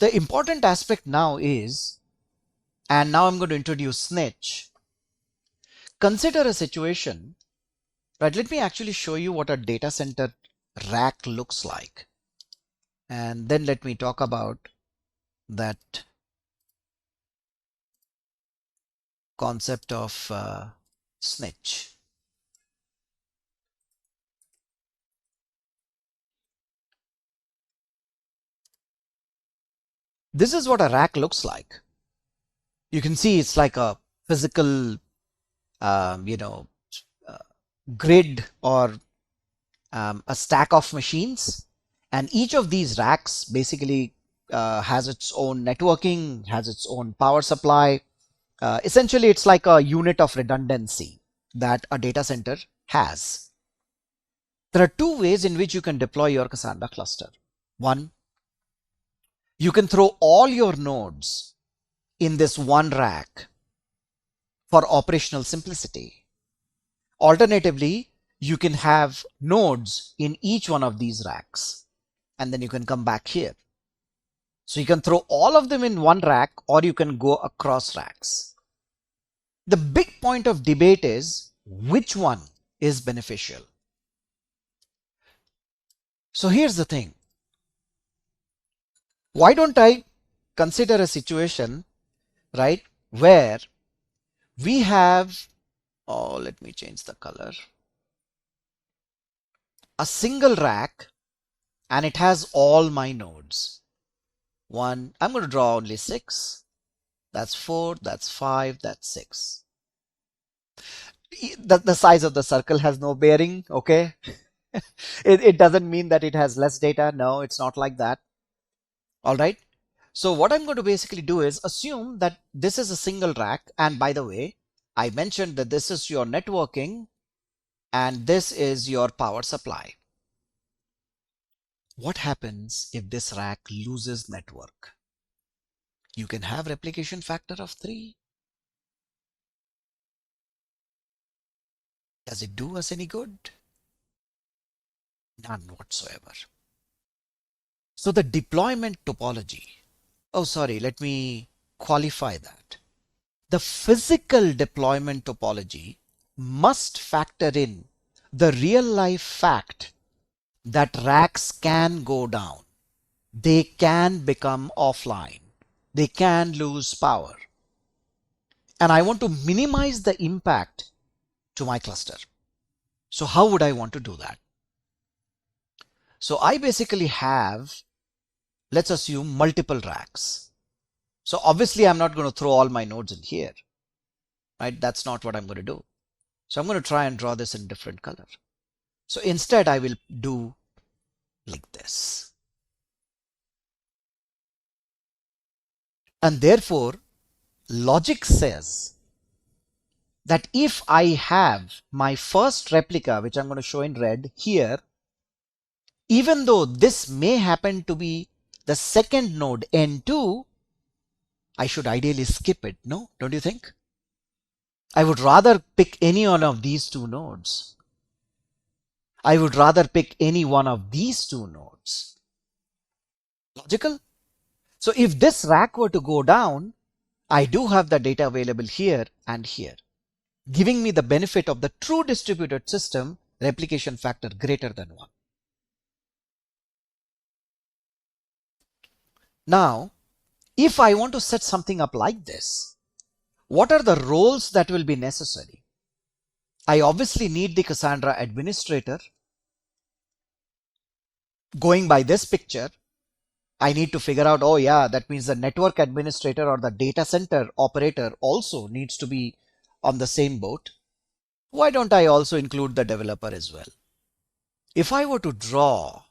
The important aspect now is, and now I'm going to introduce Snitch. Consider a situation, right? Let me actually show you what a data center rack looks like. And then let me talk about that concept of Snitch. This is what a rack looks like. You can see it's like a physical, you know, grid or a stack of machines. And each of these racks basically has its own networking, has its own power supply. Essentially, it's like a unit of redundancy that a data center has. There are two ways in which you can deploy your Cassandra cluster. One, you can throw all your nodes in this one rack for operational simplicity. Alternatively, you can have nodes in each one of these racks, and then you can come back here. So you can throw all of them in one rack, or you can go across racks. The big point of debate is which one is beneficial. So here's the thing. Why don't I consider a situation, right, where we have, oh, let me change the color, a single rack, and it has all my nodes. One, I'm going to draw only 6. That's 4, that's 5, that's 6. The size of the circle has no bearing, okay? It doesn't mean that it has less data. No, it's not like that. All right. So what I'm going to basically do is assume that this is a single rack. And by the way, I mentioned that this is your networking and this is your power supply. What happens if this rack loses network? You can have replication factor of 3. Does it do us any good? None whatsoever. So the deployment topology, oh sorry, let me qualify that. The physical deployment topology must factor in the real life fact that racks can go down. They can become offline. They can lose power. And I want to minimize the impact to my cluster. So how would I want to do that? So I basically have, let's assume, multiple racks. So obviously I'm not going to throw all my nodes in here, right? That's not what I'm going to do. So I'm going to try and draw this in different color. So instead I will do like this. And therefore, logic says that if I have my first replica, which I'm going to show in red here, even though this may happen to be the second node N2, I should ideally skip it, no? Don't you think? I would rather pick any one of these two nodes. I would rather pick any one of these two nodes. Logical? So if this rack were to go down, I do have the data available here and here, giving me the benefit of the true distributed system replication factor greater than 1. Now, if I want to set something up like this, what are the roles that will be necessary? I obviously need the Cassandra administrator. Going by this picture, I need to figure out, oh yeah, that means the network administrator or the data center operator also needs to be on the same boat. Why don't I also include the developer as well? If I were to draw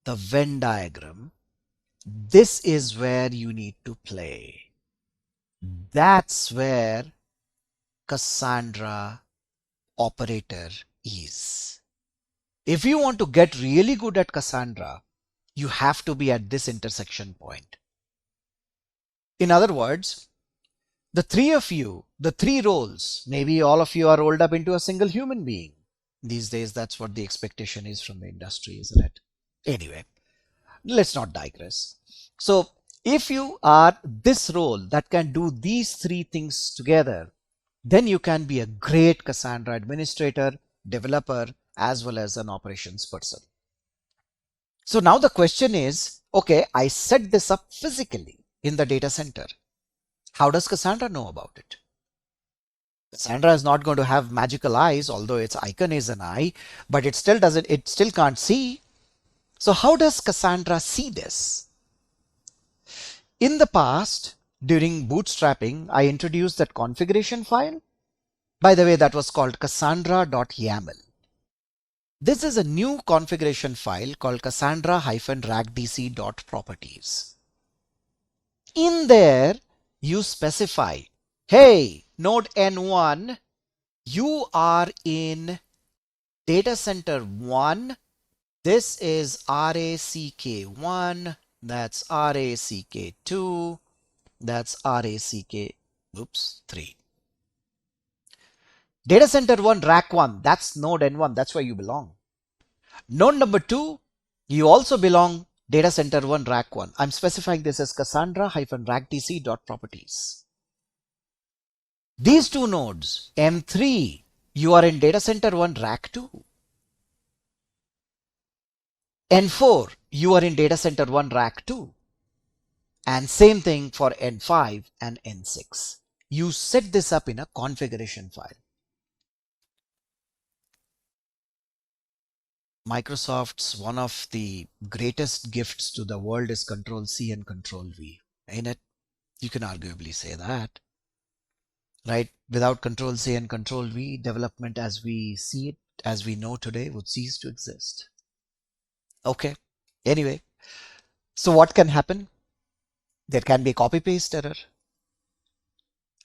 the Venn diagram, this is where you need to play. That's where Cassandra operator is. If you want to get really good at Cassandra, you have to be at this intersection point. In other words, the three of you, the three roles, maybe all of you are rolled up into a single human being. These days, that's what the expectation is from the industry, isn't it? Anyway, let's not digress. So if you are this role that can do these three things together, then you can be a great Cassandra administrator, developer, as well as an operations person. So now the question is, okay, I set this up physically in the data center. How does Cassandra know about it? Cassandra is not going to have magical eyes, although its icon is an eye, but it still can't see. So how does Cassandra see this? In the past, during bootstrapping, I introduced that configuration file. By the way, that was called cassandra.yaml. This is a new configuration file called cassandra-ragdc.properties. In there, you specify, hey, node N1, you are in data center 1. This is RACK1, that's RACK2, that's RACK, 3. Data center 1, rack 1, that's node N1, that's where you belong. Node number 2, you also belong data center 1, rack 1. I'm specifying this as cassandra-ragdc.properties. These two nodes, M3, you are in data center 1, rack 2. N4, you are in data center 1, rack 2. And same thing for N5 and N6. You set this up in a configuration file. Microsoft's one of the greatest gifts to the world is Control C and Control V. Ain't it? You can arguably say that. Right? Without Control C and Control V, development as we see it, as we know today, would cease to exist. Okay. Anyway, so what can happen? There can be a copy-paste error.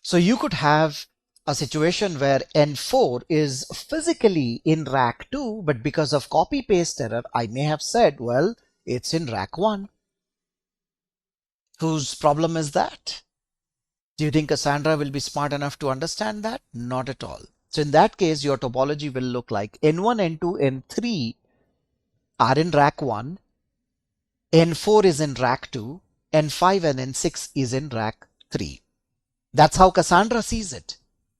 So you could have a situation where N4 is physically in rack 2, but because of copy-paste error, I may have said, well, it's in rack 1. Whose problem is that? Do you think Cassandra will be smart enough to understand that? Not at all. So in that case, your topology will look like N1, N2, N3 are in rack 1, N4 is in rack 2, N5 and N6 is in rack 3. That's how Cassandra sees it,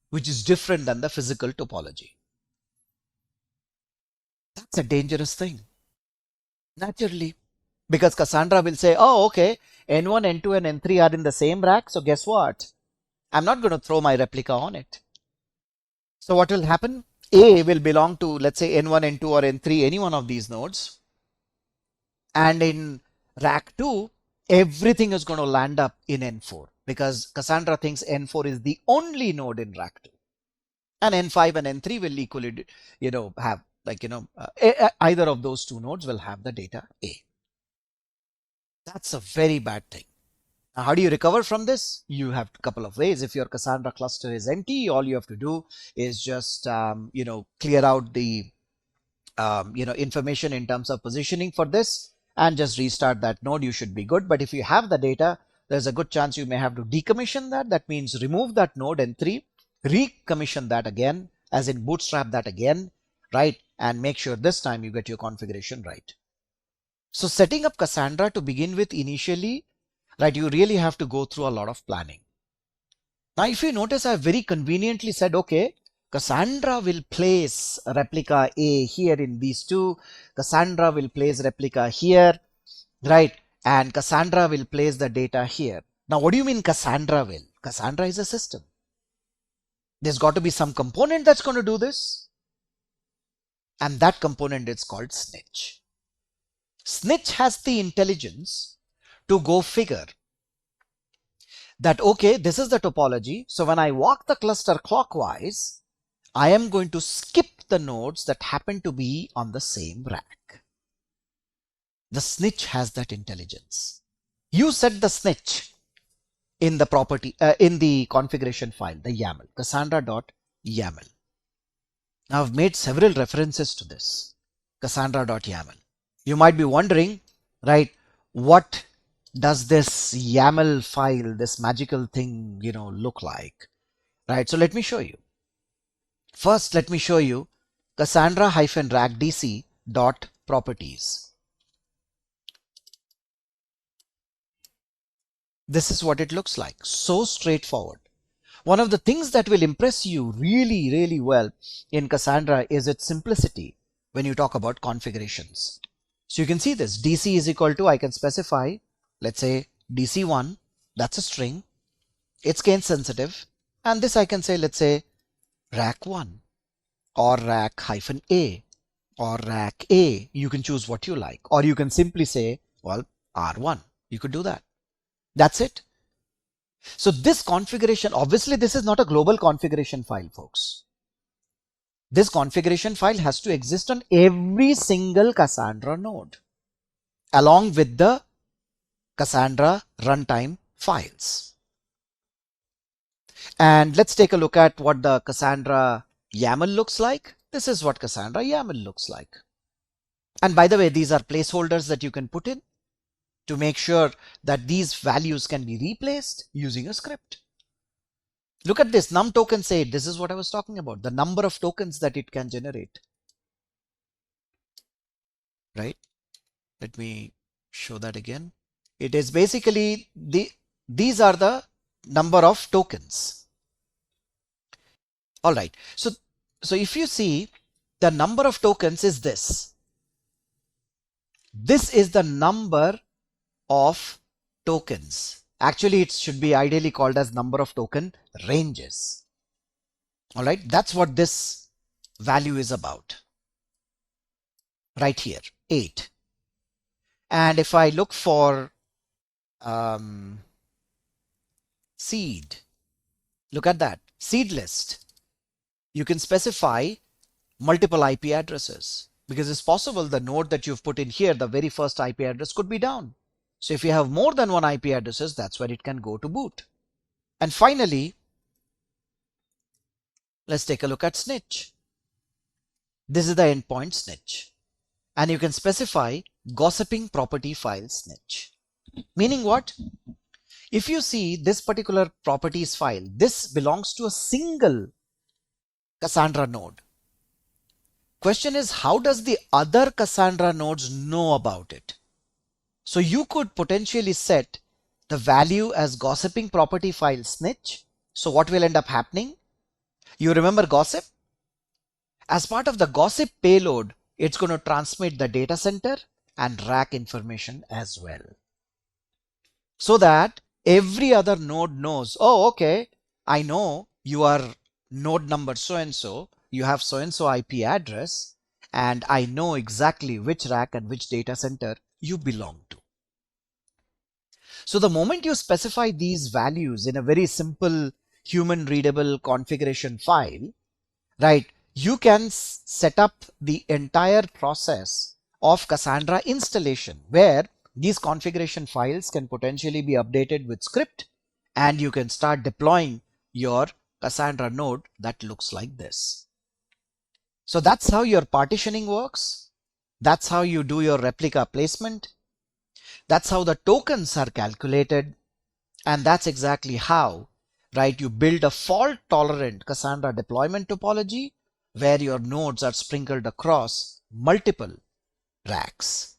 which is different than the physical topology. That's a dangerous thing. Naturally, because Cassandra will say, oh, okay, N1, N2 and N3 are in the same rack, so guess what? I'm not going to throw my replica on it. So what will happen? A will belong to, let's say, N1, N2 or N3, any one of these nodes. And in rack 2, everything is going to land up in N4 because Cassandra thinks N4 is the only node in rack 2. And N5 and N3 will equally, have either of those two nodes will have the data A. That's a very bad thing. Now, how do you recover from this? You have a couple of ways. If your Cassandra cluster is empty, all you have to do is just, clear out the, information in terms of positioning for this and just restart that node. You should be good. But if you have the data, there's a good chance you may have to decommission that. That means remove that node N3, recommission that again, as in bootstrap that again, right? And make sure this time you get your configuration right. So setting up Cassandra to begin with initially, right, you really have to go through a lot of planning. Now, if you notice, I very conveniently said, okay, Cassandra will place replica A here in these two. Cassandra will place replica here, right? And Cassandra will place the data here. Now, what do you mean Cassandra will? Cassandra is a system. There's got to be some component that's going to do this. And that component is called Snitch. Snitch has the intelligence to go figure that, okay, this is the topology. So when I walk the cluster clockwise, I am going to skip the nodes that happen to be on the same rack. The Snitch has that intelligence. You set the Snitch in the property, in the configuration file, the YAML, cassandra.yaml. Now I've made several references to this, cassandra.yaml. You might be wondering, right, what does this YAML file, this magical thing, look like, right? So let me show you. First, let me show you cassandra-ragdc.properties. This is what it looks like. So straightforward. One of the things that will impress you really, really well in Cassandra is its simplicity when you talk about configurations. So you can see this DC is equal to, I can specify, let's say DC1, that's a string, it's case sensitive, and this I can say, let's say rack1 or rack-a or rack A. You can choose what you like, or you can simply say, well, R1. You could do that. That's it. So this configuration, obviously this is not a global configuration file, folks. This configuration file has to exist on every single Cassandra node along with the Cassandra runtime files. And let's take a look at what the Cassandra YAML looks like. This is what Cassandra YAML looks like. And by the way, these are placeholders that you can put in to make sure that these values can be replaced using a script. Look at this num token say, this is what I was talking about, the number of tokens that it can generate. Right? Let me show that again. It is basically these are the number of tokens. All right. So if you see, the number of tokens is this. This is the number of tokens. Actually, it should be ideally called as number of token ranges. All right. That's what this value is about. Right here, 8. And if I look for seed, look at that seed list. You can specify multiple IP addresses because it's possible the node that you've put in here, the very first IP address could be down. So if you have more than one IP addresses, that's where it can go to boot. And finally, let's take a look at Snitch. This is the endpoint Snitch. And you can specify gossiping property file Snitch. Meaning what? If you see this particular properties file, this belongs to a single Cassandra node. Question is, how does the other Cassandra nodes know about it? So you could potentially set the value as gossiping property file Snitch. So what will end up happening? You remember gossip? As part of the gossip payload, it's going to transmit the data center and rack information as well. So that every other node knows, oh, okay, I know you are node number so-and-so, you have so-and-so IP address, and I know exactly which rack and which data center you belong to. So the moment you specify these values in a very simple human readable configuration file, right, you can set up the entire process of Cassandra installation where these configuration files can potentially be updated with script and you can start deploying your Cassandra node that looks like this. So that's how your partitioning works. That's how you do your replica placement. That's how the tokens are calculated. And that's exactly how, right, you build a fault tolerant Cassandra deployment topology where your nodes are sprinkled across multiple racks.